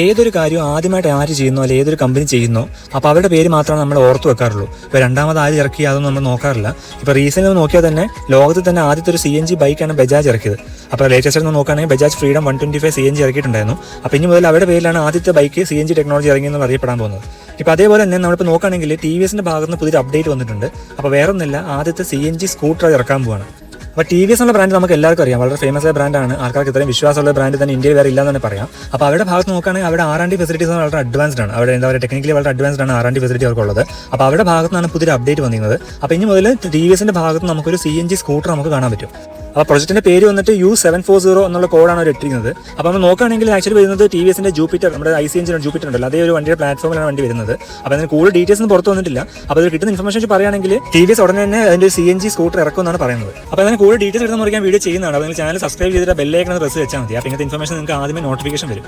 ഏതൊരു കാര്യവും ആദ്യമായിട്ട് ആര് ചെയ്യുന്നോ അല്ലെങ്കിൽ ഏതൊരു കമ്പനി ചെയ്യുന്നോ അപ്പോൾ അവരുടെ പേര് മാത്രമാണ് നമ്മൾ ഓർത്ത് വെക്കാറുള്ളൂ. ഇപ്പോൾ രണ്ടാമത് ആര് ഇറക്കി അതൊന്നും നമ്മൾ നോക്കാറില്ല. ഇപ്പോൾ റീസെന്റ് നോക്കിയാൽ തന്നെ ലോകത്തിൽ തന്നെ ആദ്യത്തെ ഒരു CNG ബൈക്കാണ് ബജാജ് ഇറക്കിയത്. അപ്പോൾ ലേറ്റസ്റ്റ് ഒന്ന് നോക്കുകയാണെങ്കിൽ ബജാജ് ഫ്രീഡം 125 CNG ഇറക്കിയിട്ടുണ്ടായിരുന്നു. അപ്പോൾ ഇനി മുതൽ അവരുടെ പേരിലാണ് ആദ്യത്തെ ബൈക്ക് CNG ടെക്നോളജി ഇറങ്ങിയെന്ന് അറിയപ്പെടാൻ പോകുന്നത്. ഇപ്പോൾ അതേപോലെ തന്നെ നമ്മളിപ്പോൾ നോക്കുകയാണെങ്കിൽ TVSന്റെ ഭാഗത്ത് നിന്ന് പുതിയൊരു അപ്ഡേറ്റ് വന്നിട്ടുണ്ട്. അപ്പോൾ വേറൊന്നുമില്ല, ആദ്യത്തെ CNG സ്കൂട്ടർ ഇറക്കാൻ പോവാണ്. അപ്പോൾ TVS എന്ന ബ്രാൻഡ് നമുക്ക് എല്ലാവർക്കും അറിയാം, വളരെ ഫേമസ് ആയ ബ്രാൻഡാണ്. ആൾക്കാർക്ക് ഇത്രയും വിശ്വാസമുള്ള ബ്രാൻഡ് തന്നെ ഇന്ത്യയിൽ വേറെ ഇല്ലാന്ന് തന്നെ പറയാം. അപ്പോൾ അവരുടെ ഭാഗത്ത് നോക്കുകയാണെങ്കിൽ അവിടെ R&D ഫെസിലിറ്റീസ് വളരെ അഡ്വാൻസ്ഡ് ആണ്. അവിടെ എന്താ പറയുക, ടെക്നിക്കലി വളരെ അഡ്വാൻസ്ഡ് ആണ് R&D ഫെസിലിറ്റി അവർക്കുള്ളത്. അപ്പോൾ അവരുടെ ഭാഗത്ത് നിന്നാണ് പുതിയൊരു അപ്ഡേറ്റ് വന്നിരുന്നത്. അപ്പോൾ ഇനി മുതൽ TVSന്റെ ഭാഗത്ത് നമുക്കൊരു CNG സ്കൂട്ടർ നമുക്ക് കാണാൻ പറ്റും. അപ്പോൾ പ്രൊജക്റ്റിന്റെ പേര് വന്നിട്ട് U740 എന്നുള്ള കോഡാണ് അവർ ഇട്ടിരിക്കുന്നത്. അപ്പോൾ നമ്മൾ നോക്കുകയാണെങ്കിൽ ആക്ച്വലി വരുന്നത് TVSന്റെ ജൂപ്പിറ്റർ, നമ്മുടെ IC എഞ്ചിൻ ജൂപ്പിറ്റർ ഉണ്ടല്ലോ, അതേ ഒരു വണ്ടിയുടെ പ്ലാറ്റ്ഫോമിലാണ് വണ്ടി വരുന്നത്. അപ്പോൾ അതിന് കൂടുതൽ ഡീറ്റെയിൽസ് ഒന്നും പുറത്ത് വന്നിട്ടില്ല. അപ്പോൾ അതിൽ കിട്ടുന്ന ഇൻഫർമേഷൻ വെച്ച് പറയുകയാണെങ്കിൽ TVS ഉടനെ തന്നെ അതിന്റെ CNG സ്കൂട്ടർ ഇറക്കുമെന്നാണ് പറയുന്നത്. അപ്പോൾ അതിന് കൂടുതൽ ഡീറ്റെയിൽസ് എടുത്ത് മുറിക്കാൻ വീഡിയോ ചെയ്യുന്നതാണ്. അപ്പോൾ നിങ്ങൾ ചാനൽ സബ്സ്ക്രൈബ് ചെയ്തിട്ട് ബെല്ലൈക്കൺ പ്രസ് വെച്ചാൽ മതി. അപ്പോൾ ഇങ്ങനത്തെ ഇൻഫർമേഷൻ നിങ്ങൾക്ക് ആദ്യമേ നോട്ടിഫിക്കേഷൻ വരും.